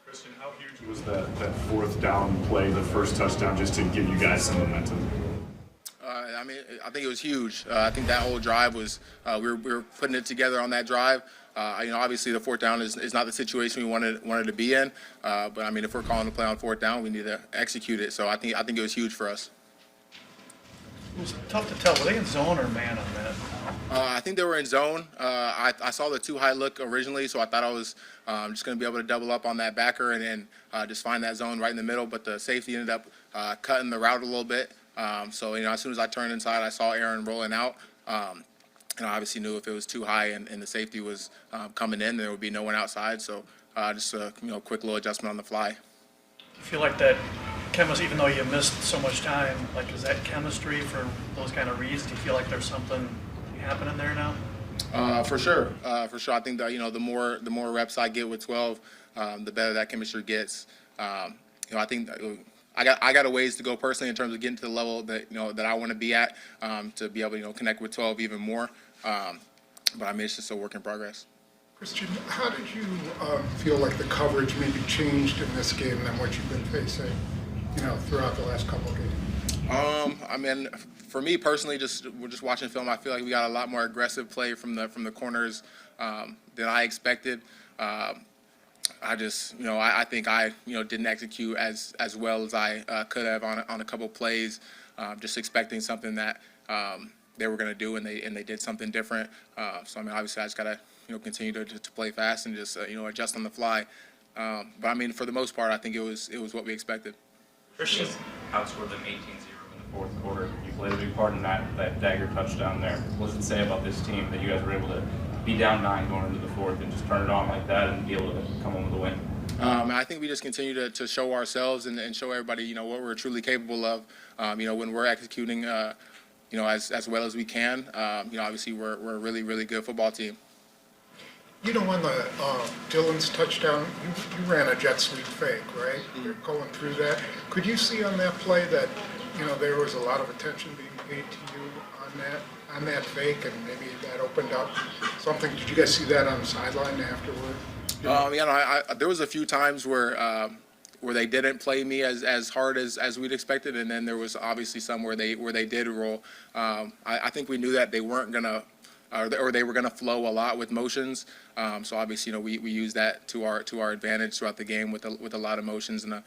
Christian, how huge was that fourth down play, the first touchdown, just to give you guys some momentum? I think it was huge. I think that whole drive was we were putting it together on that drive. Obviously the fourth down is not the situation we wanted to be in. But I mean, if we're calling the play on fourth down, we need to execute it. So I think it was huge for us. It was tough to tell. Were they in zone or man on that? I think they were in zone. I saw the too high look originally, so I thought I was just going to be able to double up on that backer and then just find that zone right in the middle. But the safety ended up cutting the route a little bit. So as soon as I turned inside, I saw Aaron rolling out. And I obviously knew if it was too high and the safety was coming in, there would be no one outside. So just a quick little adjustment on the fly. Do you feel like that chemistry, even though you missed so much time, like is that chemistry for those kind of reads? Do you feel like there's something happening there now? For sure. I think that the more reps I get with 12, the better that chemistry gets. I think I got a ways to go personally in terms of getting to the level that that I want to be at to be able to connect with 12 even more. But I mean, it's just a work in progress. Christian, how did you feel like the coverage maybe changed in this game than what you've been facing, throughout the last couple of games? I mean, for me personally, we're just watching film. I feel like we got a lot more aggressive play from the corners than I expected. I think I didn't execute as well as I could have on a couple plays, just expecting something that they were going to do, and they did something different. So I mean, obviously I just got to continue to play fast and just adjust on the fly. But I mean, for the most part, I think it was what we expected. Christian outscored them 18-0 in the fourth quarter. You played a big part in that dagger touchdown there. What does it say about this team that you guys were able to be down 9 going into the fourth and just turn it on like that and be able to come home with a win? I think we just continue to show ourselves and show everybody what we're truly capable of. When we're executing as well as we can. Obviously we're a really, really good football team. On the Dylan's touchdown, you ran a jet sweep fake, right? You're going through that. Could you see on that play that there was a lot of attention being paid to you on that fake, and maybe that opened up something? Did you guys see that on the sideline afterward? There was a few times where they didn't play me as hard as we'd expected, and then there was obviously some where they did roll. I think we knew that they weren't gonna. Or they were going to flow a lot with motions, so obviously we use that to our advantage throughout the game with a lot of motions and a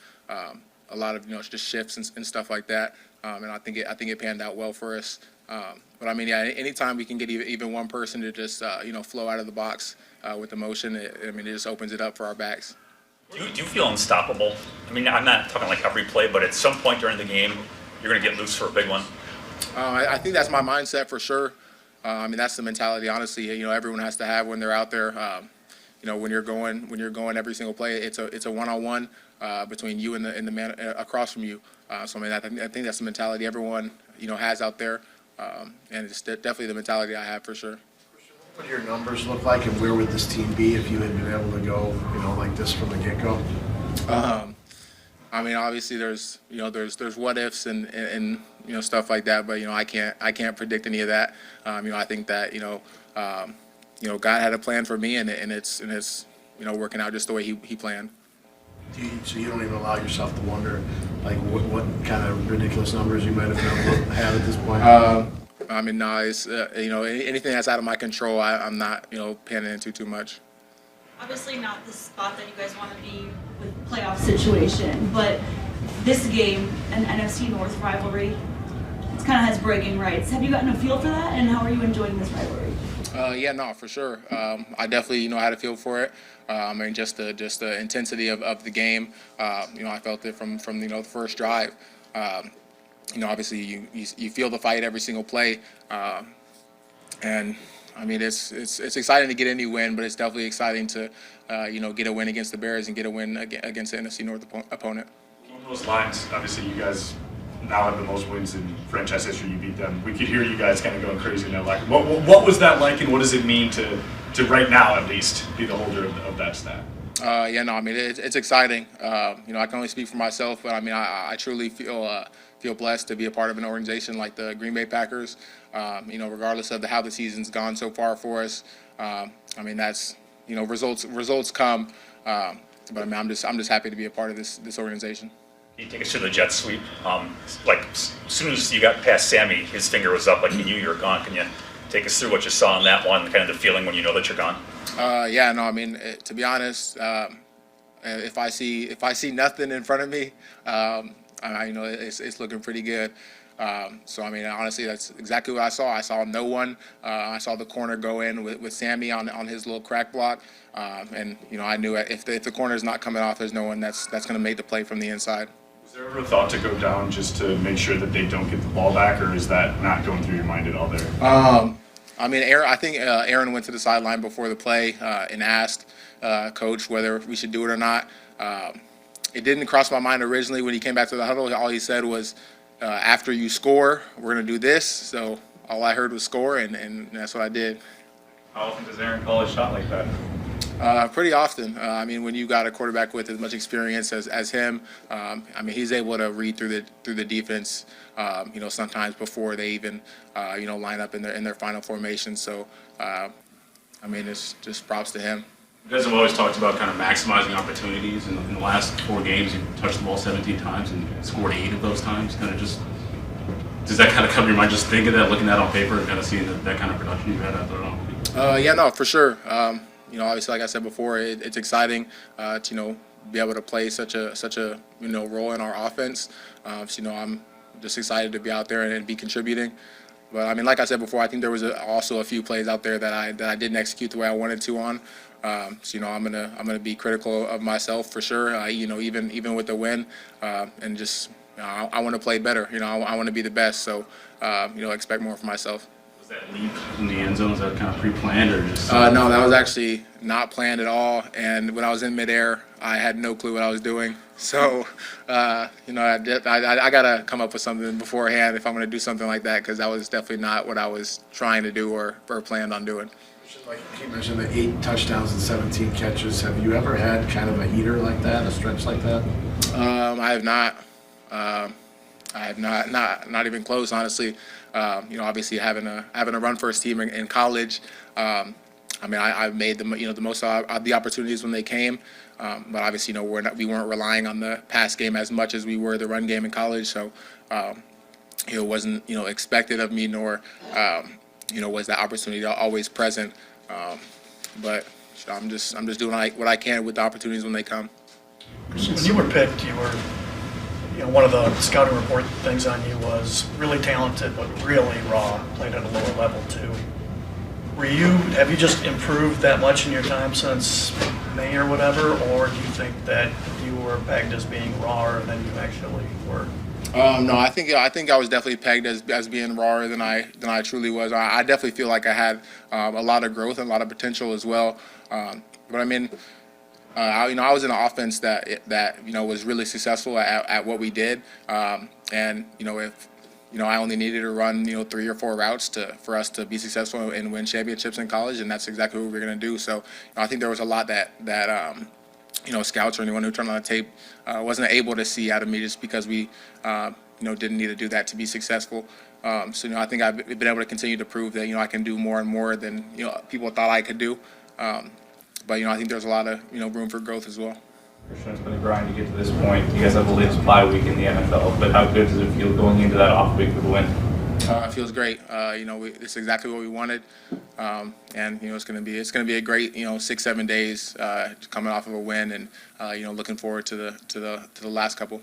lot of just shifts and stuff like that, and I think it panned out well for us. But I mean, yeah, anytime we can get even one person to just flow out of the box with the motion, it just opens it up for our backs. Do you feel unstoppable? I mean, I'm not talking like every play, but at some point during the game, you're going to get loose for a big one. I think that's my mindset for sure. That's the mentality, honestly. Everyone has to have when they're out there. When you're going every single play, it's a one-on-one between you and the man across from you. I think that's the mentality everyone has out there, and it's definitely the mentality I have for sure. What would your numbers look like, and where would this team be if you had been able to go, like this from the get-go? Obviously there's what ifs and stuff like that, but I can't predict any of that. I think that God had a plan for me, and it's working out just the way he planned. So you don't even allow yourself to wonder, like what kind of ridiculous numbers you might have been able to have at this point? No, it's anything that's out of my control, I'm not paying into too much. Obviously not the spot that you guys want to be with playoff situation, but this game, an NFC North rivalry, it kind of has bragging rights. Have you gotten a feel for that, and how are you enjoying this rivalry? For sure. I definitely had a feel for it. Just the intensity of the game. I felt it from the first drive. Obviously you feel the fight every single play, and it's exciting to get any win, but it's definitely exciting to get a win against the Bears and get a win against the NFC North opponent. Along those lines, obviously you guys now have the most wins in franchise history. You beat them. We could hear you guys kind of going crazy now. Like, what was that like, and what does it mean to right now at least be the holder of that stat? It's exciting. I can only speak for myself, but I truly feel blessed to be a part of an organization like the Green Bay Packers. Regardless of how the season's gone so far for us, that's results come. I mean, I'm just happy to be a part of this organization. Can you take us through the jet sweep? Like, as soon as you got past Sammy, his finger was up, like he knew you were gone. Can you take us through what you saw in that one, kind of the feeling when you know that you're gone? Yeah, no, I mean, to be honest, if I see nothing in front of me, it's looking pretty good. So I mean, honestly, that's exactly what I saw. I saw no one. I saw the corner go in with Sammy on his little crack block, and I knew if the corner's not coming off, there's no one that's going to make the play from the inside. Was there ever a thought to go down just to make sure that they don't get the ball back, or is that not going through your mind at all there? I mean, I think Aaron went to the sideline before the play and asked Coach whether we should do it or not. It didn't cross my mind originally when he came back to the huddle. All he said was, after you score, we're going to do this. So all I heard was score, and that's what I did. How often does Aaron call a shot like that? Pretty often. I mean, when you got a quarterback with as much experience as him, I mean, he's able to read through the defense. Sometimes before they even line up in their final formation. So, I mean, it's just props to him. You guys have always talked about kind of maximizing opportunities. In the last 4 games, you've touched the ball 17 times and scored 8 of those times. Kind of just, does that kind of come to your mind? Just thinking that, looking at that on paper, and kind of seeing that kind of production you've had out there? Yeah, no, for sure. Obviously, like I said before, it's exciting to be able to play such a role in our offense. I'm just excited to be out there and be contributing. But I mean, like I said before, I think there was also a few plays out there that I didn't execute the way I wanted to on. I'm gonna be critical of myself for sure. Even with the win, and just I want to play better. I want to be the best. So expect more from myself. Was that leap in the end zone, was that kind of pre-planned or just? No, that was actually not planned at all. And when I was in midair, I had no clue what I was doing. So, I gotta come up with something beforehand if I'm gonna do something like that, because that was definitely not what I was trying to do or planned on doing. Like you mentioned, the 8 touchdowns and 17 catches. Have you ever had kind of a heater like that, a stretch like that? I have not. I have not even close, honestly. Obviously having a run first team in college. I mean, I've made the most of the opportunities when they came, but obviously, we weren't relying on the pass game as much as we were the run game in college. So, it wasn't expected of me, nor was that opportunity always present. But I'm just doing what I can with the opportunities when they come. When you were picked, you were, one of the scouting report things on you was really talented, but really raw, played at a lower level too. Have you just improved that much in your time since May or whatever, or do you think that you were pegged as being rawer than you actually were? No, I think I was definitely pegged as being rawer than I truly was. I definitely feel like I had a lot of growth and a lot of potential as well. But I mean, I was in an offense that was really successful at what we did, and if I only needed to run 3 or 4 routes for us to be successful and win championships in college, and that's exactly what we were going to do. So I think there was a lot that scouts or anyone who turned on the tape wasn't able to see out of me, just because we didn't need to do that to be successful. So I think I've been able to continue to prove that I can do more and more than people thought I could do. But I think there's a lot of room for growth as well. It's been a grind to get to this point. You guys have the latest bye week in the NFL, but how good does it feel going into that off week with a win? It feels great. It's exactly what we wanted, and it's going to be a great 6-7 days coming off of a win, and looking forward to the last couple.